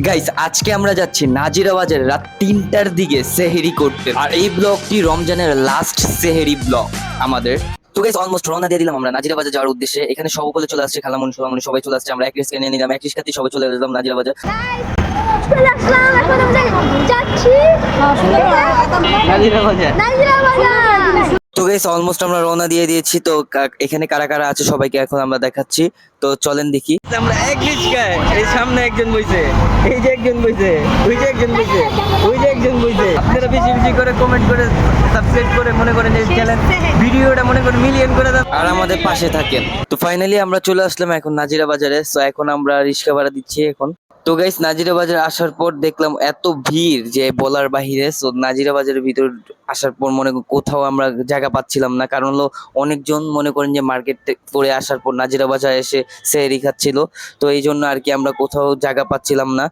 Guys আজকে আমরা যাচ্ছি নাজিরা বাজারে রাত 3টার দিকে সেহেরি করতে। আর এই ব্লগটি রমজানের লাস্ট সেহেরি ব্লগ আমাদের। তো গাইস অলমোস্ট রওনা দিয়ে দিলাম আমরা নাজিরা বাজার যাওয়ার উদ্দেশ্যে। এখানে সকলে চলে আসছে, খালামুনি সোলামুনি সবাই চলে আসছে। আমরা এক রিস্কা নিয়ে নিলাম, এক রিস্কাতেই সবাই চলে এলাম নাজিরা বাজার। তো গাইস অলমোস্ট আমরা রওনা দিয়ে দিয়েছি। তো এখানে কারা কারা আছে সবাইকে এখন আমরা দেখাচ্ছি। তো চলেন দেখি। আমরা এক রিস্কায়, এই সামনে একজন বইছে, এই যে একজন বইছে, ওই যে একজন বইছে, ওই যে একজন বইছে। আপনারা বেশি বেশি করে কমেন্ট করে সাবস্ক্রাইব করে মনে করেন এই চ্যানেল ভিডিওটা মনে করেন মিলিয়ন করে দেন আর আমাদের পাশে থাকেন। তো ফাইনালি আমরা চলে আসলাম এখন নাজিরা বাজারে। সো এখন আমরা রিস্কা ভাড়া দিচ্ছি এখন। তো গাইস নাজিরা বাজার আসার পর দেখলাম এত ভিড় যে বলার বাহিরে। সো নাজিরা বাজারের ভিতর আসার পর মনে কোথাও আমরা জায়গা পাচ্ছিলাম না, কারণ হলো অনেকজন মনে করেন যে মার্কেট করে আসার পর নাজিরা বাজার এসে সেহরি খাচ্ছিল। তো এই জন্য আর কি আমরা কোথাও জায়গা পাচ্ছিলাম না।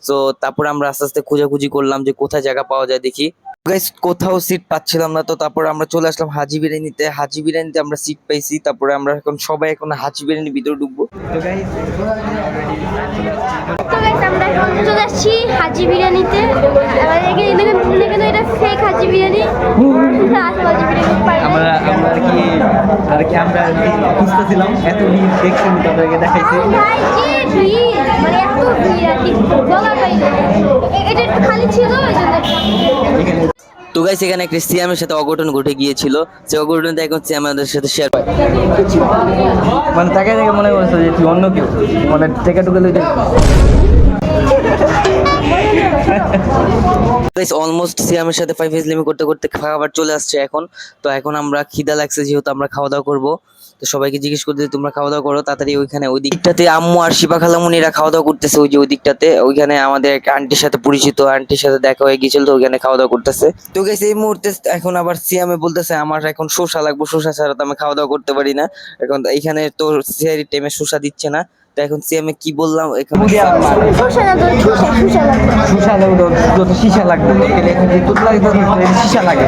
তো তারপর আমরা আস্তে আস্তে খোঁজাখুঁজি করলাম যে কোথায় জায়গা পাওয়া যায় দেখি। গাইস কোথাও সিট পাচ্ছিলাম না। তো তারপর আমরা চলে আসলাম হাজি বিরিয়ানিতে। হাজি বিরিয়ানিতে আমরা সিট পাইছি। তারপরে আমরা এখন সবাই এখন হাজি বিরিয়ানির ভিতরে ঢুকবো। তো গাইস আমরা এখন চলে আসছি হাজি বিরিয়ানিতে। কিন্তু এটা ফেক হাজি বিরিয়ানি। আমরা খুঁজতেছিলাম, এত ভিড় দেখছি তাদেরকে দেখাইছি। মানে এত ভিড় আর কি বলার বাইরে। এটা একটু খালি ছিল ওই জন্য। তো গাইস এখানে একটা সিয়ামের সাথে অঘটন ঘটে গিয়েছিল। সে অঘটনটা এখন সিয়াম আমাদের সাথে শেয়ার করে। মানে তাকে দেখে মনে করছে যে তুই অন্য কেউ, মানে টেকা টুকে লইতে। গাইস অলমোস্ট সিয়ামের সাথে ফাইভ ইসলামি করতে করতে খাবার চলে আসছে এখন। তো এখন আমরা খিদা লাগছে যেহেতু আমরা খাওয়া দাওয়া করবো। তো সবাইকে জিজ্ঞেস করতে তোমরা খাওয়া দাওয়া করো তাড়াতাড়ি। ওইখানে ওই দিকটাতে আম্মু আর শিপা খালামুনিরা খাওয়া দাওয়া করতেছে। ওই যে ওই দিকটাতে ওইখানে আমাদের একটা আন্টির সাথে পরিচিত আন্টির সাথে দেখা হয়ে গিয়েছিল, তো ওইখানে খাওয়া দাওয়া করতেছে। তো গাইস এই মুহূর্তে এখন আবার সিয়ামে বলতেছে আমার এখন শসা লাগবে, শসা ছাড়া তো আমি খাওয়া দাওয়া করতে পারি না। এখন এইখানে তো সেহরির টাইমে শসা দিচ্ছে না। তো এখন সিয়ামে কি বললাম, এখানে শসা লাগবে শসা লাগে।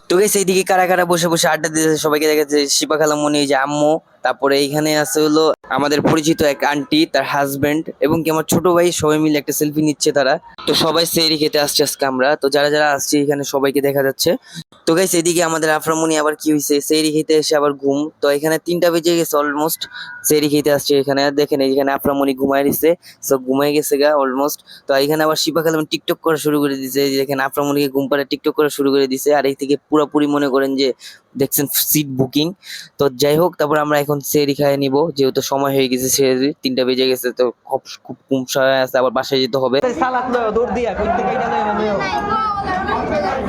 তো গাইস এইদিকে কারা কারা বসে বসে আড্ডা দিতেছে সবাইকে দেখাচ্ছে। শিপা খালামণি, যে আম্মু, তারপরে এইখানে আছে হলো আমাদের পরিচিত এক আন্টি, তার হাজবেন্ড এবং কি আমার ছোট ভাই, সবাই মিলে একটা সেলফি নিচ্ছে তারা। তো সবাই সেহরি খেতে আসছে আজকে আমরা। তো যারা যারা আসছে এখানে সবাইকে দেখা যাচ্ছে। তো গাইস এদিকে আমাদের আফরামণি আবার কি হয়েছে, সেহরি খেতে এসে আবার ঘুম। তো এখানে 3টা বেজে গেছে অলমোস্ট, সেহরি খেতে আসছে এখানে। দেখেন এইখানে আফরামণি ঘুমায় দিছে, সব ঘুমাই গেছে গা অলমোস্ট। তো এখানে আবার শিপা খালামণি টিকটক করা শুরু করে দিছে। যেখানে আফরামণিকে ঘুম পাড়ে টিকটক করা শুরু করে দিছে। আর এই থেকে পুরোপুরি মনে করেন যে দেখছেন সিট বুকিং। তো যাই হোক, তারপর আমরা এখন সেহরি খাইয়ে নিব যেহেতু সময় হয়ে গেছে, সেহরি 3টা বেজে গেছে। তো খুব কম সময় আছে, আবার বাসায় যেতে হবে। সালাদ লয় দৌড় দিয়া কই থেকে গেল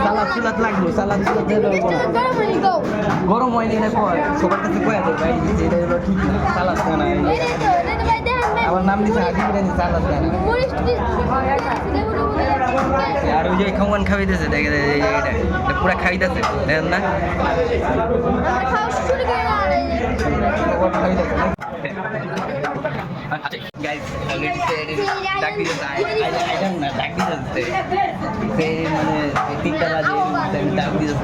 সালাদ সুলাদ লাগবে, সালাদ সুলাদ দিয়ে দেবো না। গরম হয়নি না কয় সবার কাছে কয়া দেয় ভাই যে এটা হলো ঠিক না, সালাদ খানা। আমার নাম দিছে হাজি বিরিয়ানি, সালাদ খানা। আর ওই যে খাওয়ান খাওয়াইতেছে, দেখে এই জায়গাটা পুরা খাইতেছে, দেখেন না? গাইস অলরেডি ডাক দিতে চাই না, ডাক দিতে মানে 3টা বাজে ডাক দিতে।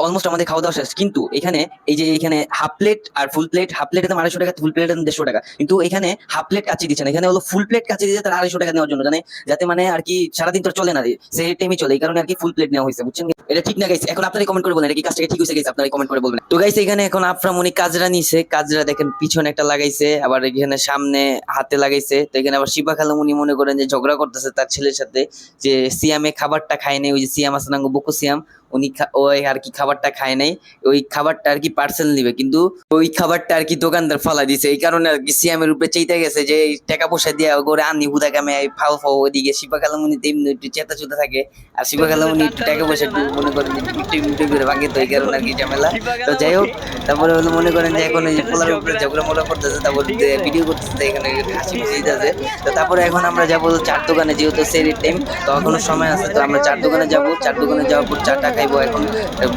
অলমোস্ট আমাদের খাওয়া দাওয়া শেষ, কিন্তু এখানে এই যে এখানে হাফ প্লেট আর ফুল প্লেট, হাফ প্লেটের দাম 250 টাকা, ফুল প্লেটের দাম 150 টাকা। কিন্তু এখানে হাফ প্লেট কাচ্চি দিচ্ছে না, এখানে হলো ফুল প্লেট কাচ্চি দিচ্ছে তার 250 টাকা নেওয়ার জন্য, জানে যাতে মানে আর কি সারাদিন তো চলে না, সেই টাইমই চলে, এই কারণে আর কি ফুল প্লেট নেওয়া হয়েছে, বুঝছেন? এটা ঠিক না গাইস? এখন আপনারা কমেন্ট করে বলেন এটা কি কাজটা ঠিক হয়েছে গাইস, আপনারা কমেন্ট করে বলবেন। তো গাইস এখানে এখন আফরামণি কাজরা নিছে, কাজরা দেখেন পিছনে একটা লাগাইছে, আবার এখানে সামনে হাতে লাগাইছে। তো এখানে আবার শিপা খালামণি মনে করেন যে ঝগড়া করতেছে তার ছেলের সাথে যে সিয়ামে খাবারটা খায় নাই। ওই যে সিয়াম আছে না, বকু সিয়াম, উনি ওই আর কি খাবারটা খায় নাই, ওই খাবারটা আর কি পার্সেল নিবে, কিন্তু ওই খাবারটা আর কি দোকানদার ফালা দিছে। এই কারণে আর কি সিয়ামের উপরে চেইতে গেছে যে টাকা পয়সা দিয়ে করে আনি হুদা কামে ফাও ফাও। ওইদিকে শিপা খালামণি তেমনি একটু চেতা চুতা থাকে, আর শিপা খালামণি একটু টাকা পয়সা মনে করেন যে মিটে করে ভাগে। তো এই কারণে আর কি ঝামেলা। তো যাই হোক, তারপরে হলো মনে করেন যে এখন ওই যে পোলার উপরে ঝগড়া মোলা করতেছে, তারপর ভিডিও করতেছে, এখানে হাসি খুশি আছে। তো তারপরে এখন আমরা যাবো চার দোকানে, যেহেতু সেরির টাইম, তো এখনো সময় আছে। তো আমরা চার দোকানে যাবো, চার দোকানে যাওয়ার পর চাটা খাইবো। এখন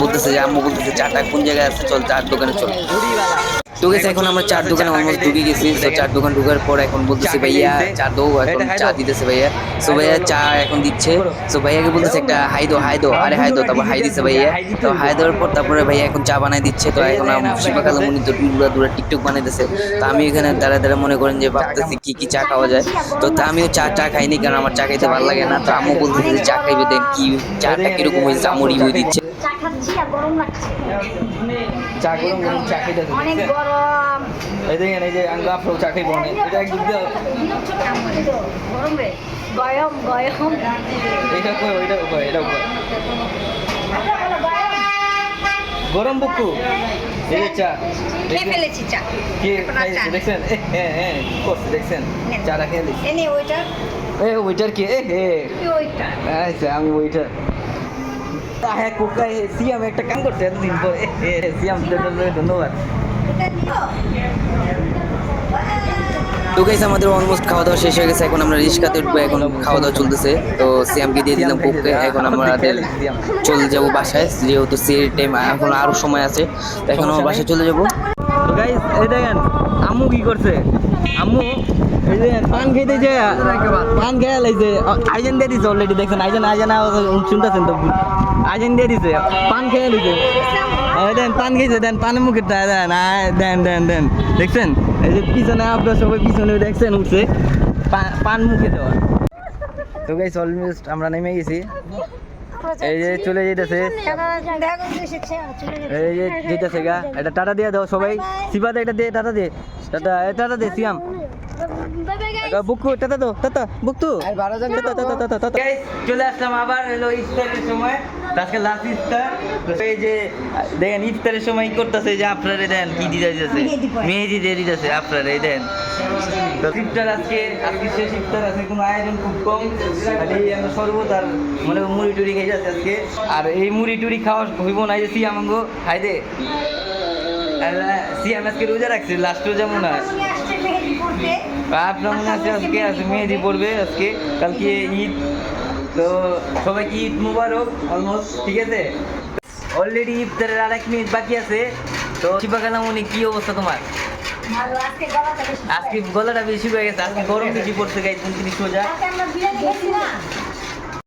বলতেছে যে আম্মু বলতেছে চাটা কোন জায়গায় আছে, চল চার দোকানে চল। তো গেছে এখন আমরা চার দোকানে অলমোস্ট ঢুকে গেছি। তো চার দোকান ঢোকার পর এখন বলতেছে ভাইয়া চা দো, এখন চা দিতেছে ভাইয়া। সো ভাইয়া চা এখন দিচ্ছে। সো ভাইয়াকে বলতেছে একটা হাই দো, আরে হাই দো, তারপর হাই দিচ্ছে ভাইয়া। তো হাই দেওয়ার পর তারপরে ভাইয়া এখন চা বানাই দিচ্ছে। তো এখন শিবা কালামুনি তো দূরে টিকটক বানাইতেছে। তো আমি এখানে দাঁড়া মনে করেন যে ভাবতেছি কি চা খাওয়া যায়। তো আমিও চা খাইনি, কারণ আমার চা খাইতে ভালো লাগে না। তো আম্মু বলতেছে যে চা খাইবে, দেন কি চাটা কিরকম হয়েছে আম্মু রিভিউ দিচ্ছে। চা খাচ্ছি আর গরম লাগছে, চা গরম গরম চা খেতে অনেক গরম। এই দেখেন এই যে আঙ্গা আপনার চা খাইব না এটা একদম গরম রে, গয়ম গয়ম। এটা কই ওইটা কই এটা কই গরম বুকু এই যে চা খেয়ে ফেলেছি চা। কি খাইছে দেখছেন হ্যাঁ কি করছে দেখছেন চাটা খেয়ে দিছি এনে ওইটা, ওইটার কি ওইটা আচ্ছা আমি ওইটার হ্যাঁ কোকা সিয়াম একটা কাম করছে এতদিন পর সিয়াম ধন্যবাদ। তো গাইস আমাদের অলমোস্ট খাওয়া দাওয়া শেষ হয়ে গেছে। এখন আমরা রিস্কাতে উঠবো, এখন খাওয়া দাওয়া চলতেছে। তো সিয়ামকে দিয়ে দিলাম কোককে। এখন আমাদের চলে যাবো বাসায়, যেহেতু সিএর টাইম এখন আরো সময় আছে। তো এখন আমার বাসায় চলে যাবো। তো গাইস এই দেখেন আম্মু কি করছে, আম্মু এই যে পান খেতে যে পান খেয়ে লাইছে আইজেন দিয়ে দিছে অলরেডি। দেখছেন আইজেন শুনতেছেন তো আইজেন দিয়ে দিছে পান খেয়ে দিছে। দেন পান খেয়েছে, দেন পানের মুখে দেন দেখছেন এই যে পিছনে আপনার সবাই পিছনে দেখছেন উঠছে পান মুখে দেওয়া। তো গাইস অলমোস্ট আমরা নেমে গেছি, এই যে চলে যেতেছে, এই যে যেতেছে গা। এটা টাটা দিয়ে দাও সবাই, সিবাদা এটা দিয়ে টাটা দে, টাটা দে সিয়াম বুকু টাটা দাও, টাটা বুকু। চলে আসলাম আবার হলো ইফতারের সময়, আজকে লাস্ট ইফতার। এই যে দেখেন ইফতারের সময় কি করতেছে, যে আপনারা দেন কি দিতেছে, মেহেদি দিয়ে দিতেছে আপনারা এই দেন। তো ইফতার আজকে শেষ ইফতার, আজকে কোনো আয়োজন খুব কম, খালি আমরা শরবত আর মানে মুড়ি টুড়ি খেয়ে যাচ্ছে আজকে। আর এই মুড়ি টুড়ি খাওয়া হইব না, যে সিয়াম আঙ্গো খাই দে। সিয়াম আজকে রোজা রাখছে, লাস্ট রোজা মনে হয় আপনার মনে আছে, আজকে আছে মেহেদি পড়বে আজকে, কালকে ঈদ। তো সবাইকে ঈদ মুবারক অলমোস্ট, ঠিক আছে। অলরেডি ইফতারের আর 1 মিনিট বাকি আছে। তো শিবা কালামুনি কি অবস্থা তোমার? আজকে গলাটা বেশি হয়ে গেছে, আজকে গরম বেশি পড়ছে গাইস, 29 সোজা।